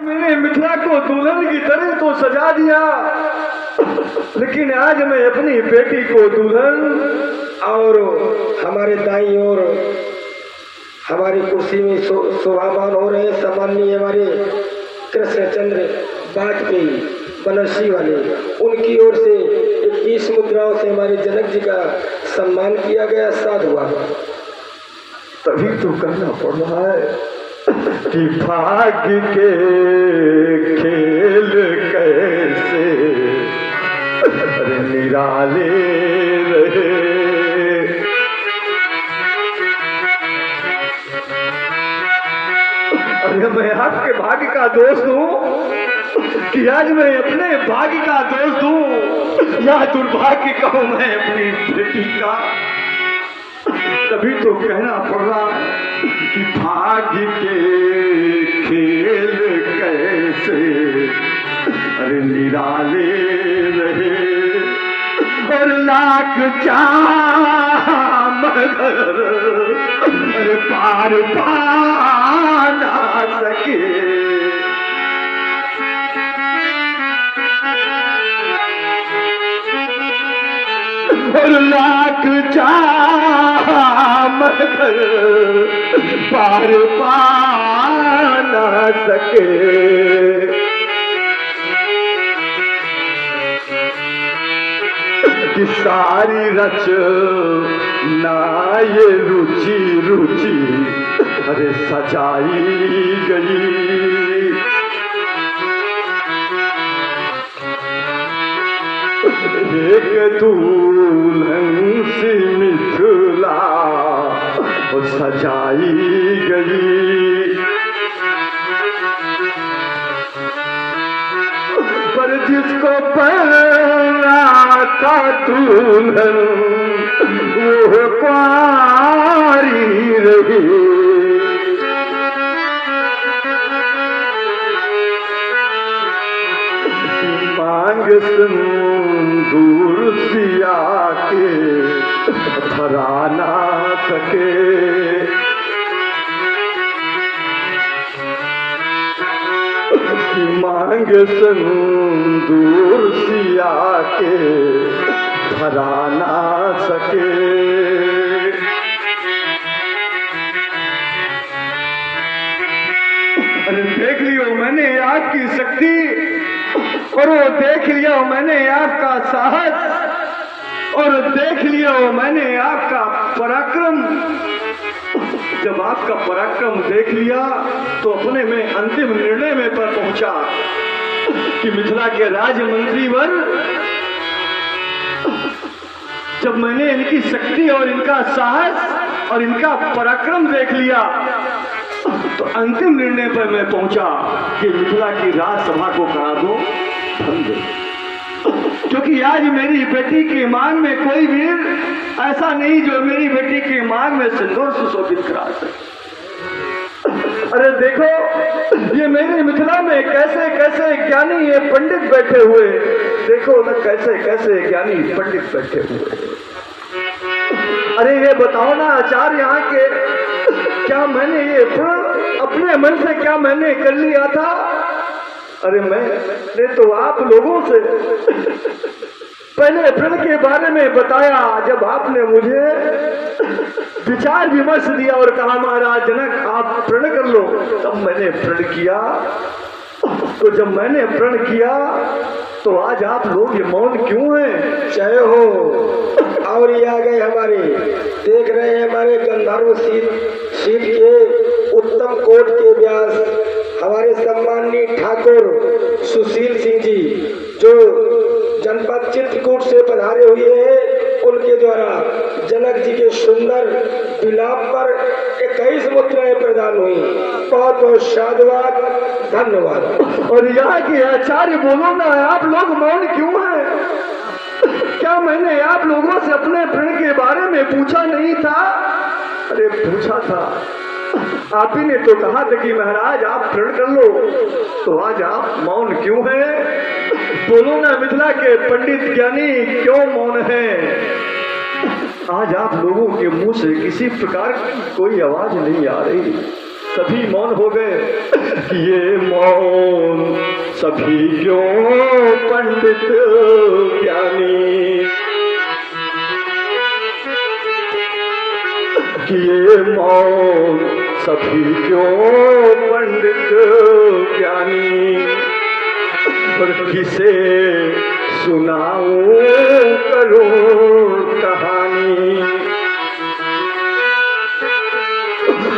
मैंने मिथिला को दुल्हन की तरह तो सजा दिया, लेकिन आज मैं अपनी बेटी को दुल्हन और हमारे दाई और हमारी कुर्सी में शोभामान हो रहे सम्माननीय हमारे कृष्णचंद्र वाजपेयी बनारसी वाले, उनकी ओर से 21 मुद्राओं से हमारे जनक जी का सम्मान किया गया। साध हुआ। तभी तो कहना पड़ रहा है कि भाग्य के खेल कैसे अरे निराले रहे। अरे मैं आपके भाग्य का दोस्त हूँ कि आज मैं अपने भाग्य का दोस्त हूँ या दुर्भाग्य कहूँ मैं अपनी बेटी का। तभी तो कहना पड़ रहा कि भाग्य के खेल कैसे अरे निराले रहे और लाख चाह मगर अरे पार पा ना सके। और लाख चाह मगर पार पा ना सके। कि सारी रच ना ये रुचि रुचि अरे सजाई गई। एक दुल्हन सी मिथिला सजाई गई, पर जिसको पहना था दुल्हन वो कुंवारी रही। मांग दूर सिया के भरा ना सके। मांग दूर सिया के भरा ना सके। अरे देख लियो मैंने आपकी शक्ति और वो देख लिया मैंने आपका साहस और देख लिया मैंने आपका पराक्रम। जब आपका पराक्रम देख लिया तो अपने में अंतिम निर्णय में पर पहुंचा कि मिथिला के राजमंत्री वर जब मैंने इनकी शक्ति और इनका साहस और इनका पराक्रम देख लिया तो अंतिम निर्णय पर मैं पहुंचा कि मिथिला की राजसभा को करा दो बंद। क्योंकि आज मेरी बेटी की मांग में कोई वीर ऐसा नहीं जो मेरी बेटी की मांग में सिंदूर सुशोभित करा सके। अरे देखो ये मेरी मिथिला में कैसे कैसे ज्ञानी ये पंडित बैठे हुए, देखो ना कैसे कैसे ज्ञानी पंडित बैठे हुए। अरे ये बताओ ना आचार्य यहाँ के, क्या मैंने ये अपने मन से क्या मैंने कर लिया था? अरे मैंने तो आप लोगों से पहले प्रण के बारे में बताया। जब आपने मुझे विचार विमर्श दिया और कहा महाराज जनक आप प्रण कर लो, तब मैंने प्रण किया। तो जब मैंने प्रण किया तो आज आप लोग ये मौन क्यों हैं? जय हो। और ये आ गए हमारे, देख रहे हैं हमारे गंधर्व सीट के उत्तम कोट के व्यास हमारे सम्माननीय ठाकुर सुशील सिंह जी जो जनपद चित्रकूट से पधारे हुए हैं। उनके द्वारा जनक जी के सुंदर विलाप पर 21 मुद्राएं प्रदान हुई। बहुत बहुत साधुवाद, धन्यवाद। और यहाँ के आचार्य बोलो ना आप लोग मौन क्यों हैं? क्या मैंने आप लोगों से अपने प्रण के बारे में पूछा नहीं था? अरे पूछा था, आप ही ने तो कहा था कि महाराज आप प्रण कर लो, तो आज आप मौन क्यों हैं? बोलो ना मिथिला के पंडित ज्ञानी क्यों मौन हैं? आज आप लोगों के मुंह से किसी प्रकार की कोई आवाज नहीं आ रही, सभी मौन हो गए। ये मौन सभी क्यों पंडित ज्ञानी, किए मौन सभी क्यों पंडित ज्ञानी, और किसे सुनाऊं करूं कहानी,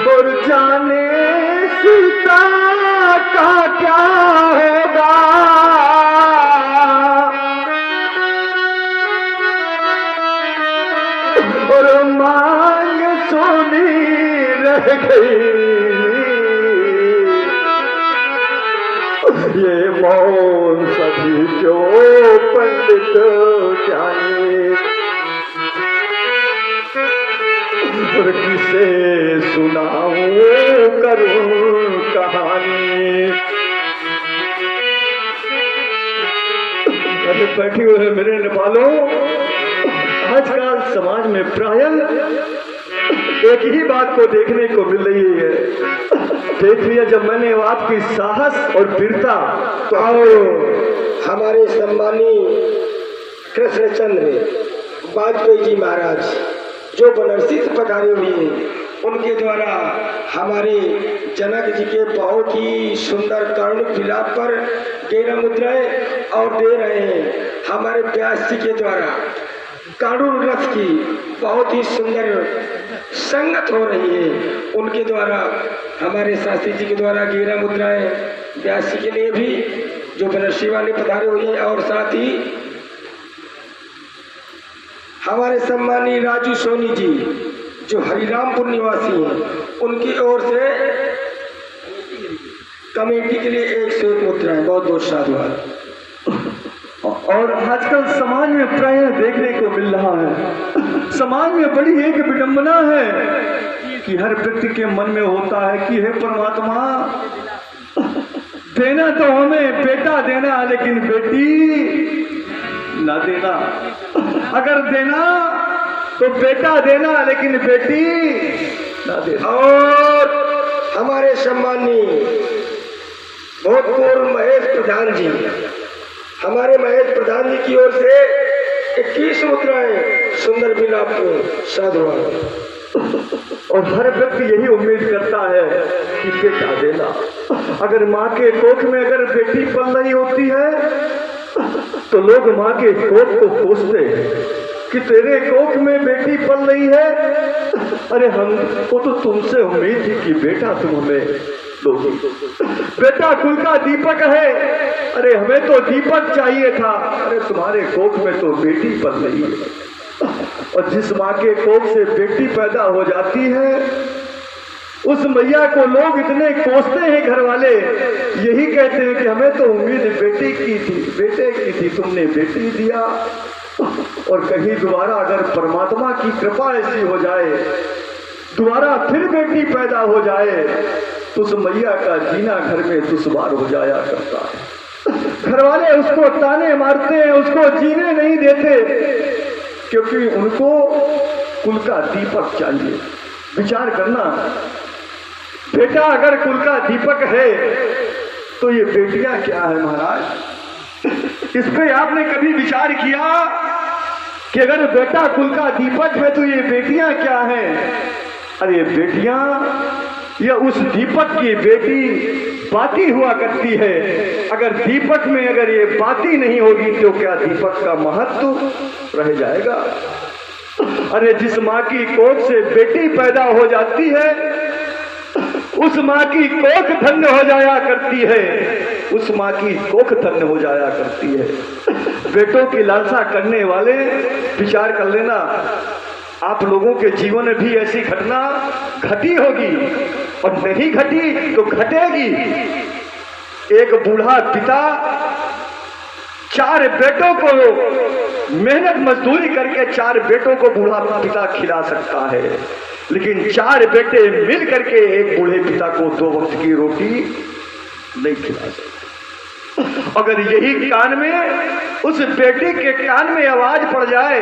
और जाने सीता का क्या होगा, और मांग सोनी रह गई, ये मौन सभी क्यों पंडित ज्ञानी, और किसे सुनाऊं करूं कहानी। अरे बैठी हुए मेरे नेपालों, आजकल समाज में प्रायः एक ही बात को देखने को मिल रही है। देख लिया जब मैंने आपकी साहस और वीरता, तो आओ हमारे सम्मानी कृष्णचंद्र वाजपेयी जी महाराज जो बनारसी से पधारे हुए हैं, उनके द्वारा हमारे जनक जी के बहुत ही सुंदर करुणिक विलाप पर 13 मुद्राएं और दे रहे हैं। हमारे व्यास जी के द्वारा कानून रथ की बहुत ही सुंदर संगत हो रही है। उनके द्वारा हमारे शास्त्री जी के द्वारा 11 मुद्राएं व्यास जी के लिए भी जो बनारसी वाले पधारे हुए हैं, और साथ ही हमारे सम्मानी राजू सोनी जी जो हरिरामपुर निवासी हैं, उनकी ओर से कमेटी के लिए 101 मुद्राएं। बहुत बहुत साधुवाद। और आजकल समाज में प्रायः देखने को मिल रहा है, समाज में बड़ी एक विडंबना है कि हर व्यक्ति के मन में होता है कि हे परमात्मा, देना तो हमें बेटा देना, लेकिन बेटी ना देना, अगर देना तो बेटा देना, लेकिन बेटी ना देना। और हमारे सम्मानी भूतपूर्व महेश प्रधान जी, हमारे महेश प्रधान जी की ओर से 21 मुद्राएं सुंदर विलाप साधुवाद। और हर व्यक्ति यही उम्मीद करता है कि बेटा देना। अगर माँ के कोख में अगर बेटी पल रही होती है तो लोग माँ के कोख को कोसते हैं कि तेरे कोख में बेटी पल रही है, अरे हमको तो तुमसे उम्मीद थी कि बेटा तुम हमें दोगी, बेटा कुल का दीपक है, अरे हमें तो दीपक चाहिए था, अरे तुम्हारे कोख में तो बेटी पल रही है। और जिस माँ के कोख से बेटी पैदा हो जाती है, उस मैया को लोग इतने कोसते हैं, घर वाले यही कहते हैं कि हमें तो उम्मीद बेटी की थी, बेटे की थी, तुमने बेटी दिया। और कहीं दोबारा अगर परमात्मा की कृपा ऐसी हो जाए, दोबारा फिर बेटी पैदा हो जाए, तो उस मैया का जीना घर में दुश्वार हो जाया करता है। घर वाले उसको ताने मारते हैं, उसको जीने नहीं देते, क्योंकि उनको कुल का दीपक चाहिए। विचार करना, बेटा अगर कुल का दीपक है तो ये बेटियां क्या है महाराज? इस पे आपने कभी विचार किया कि अगर बेटा कुल का दीपक है तो ये बेटियां क्या हैं? अरे बेटियां या उस दीपक की बेटी बाती हुआ करती है। अगर दीपक में अगर ये बाती नहीं होगी तो क्या दीपक का महत्व रह जाएगा? अरे जिस माँ की कोख से बेटी पैदा हो जाती है, उस माँ की कोख धन्य हो जाया करती है, उस माँ की कोख धन्य हो जाया करती है। बेटों की लालसा करने वाले विचार कर लेना, आप लोगों के जीवन में भी ऐसी घटना घटी होगी, और नहीं घटी तो घटेगी। एक बूढ़ा पिता 4 बेटों को मेहनत मजदूरी करके 4 बेटों को बूढ़ा पिता खिला सकता है, लेकिन 4 बेटे मिल करके एक बूढ़े पिता को 2 वक्त की रोटी नहीं खिला सकते। अगर यही कान में उस बेटे के कान में आवाज पड़ जाए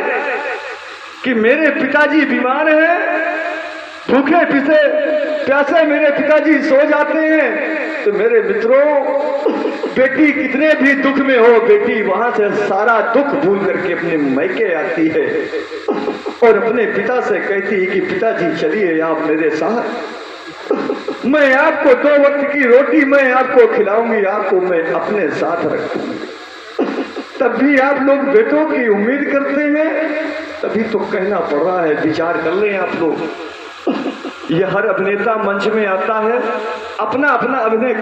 कि मेरे पिताजी बीमार हैं, भूखे प्यासे मेरे पिताजी सो जाते हैं, तो मेरे मित्रों बेटी कितने भी दुख में हो, बेटी वहां से सारा दुख भूल करके अपने मैके आती है और अपने पिता से कहती है कि पिताजी चलिए आप मेरे साथ, मैं आपको 2 वक्त की रोटी मैं आपको खिलाऊंगी, आपको मैं अपने साथ रखूंगी। तब भी आप लोग बेटों की उम्मीद करते हैं, तभी तो कहना पड़ रहा है, विचार कर लें आप लोग। यह हर अभिनेता मंच में आता है, अपना अपना अभिनय कर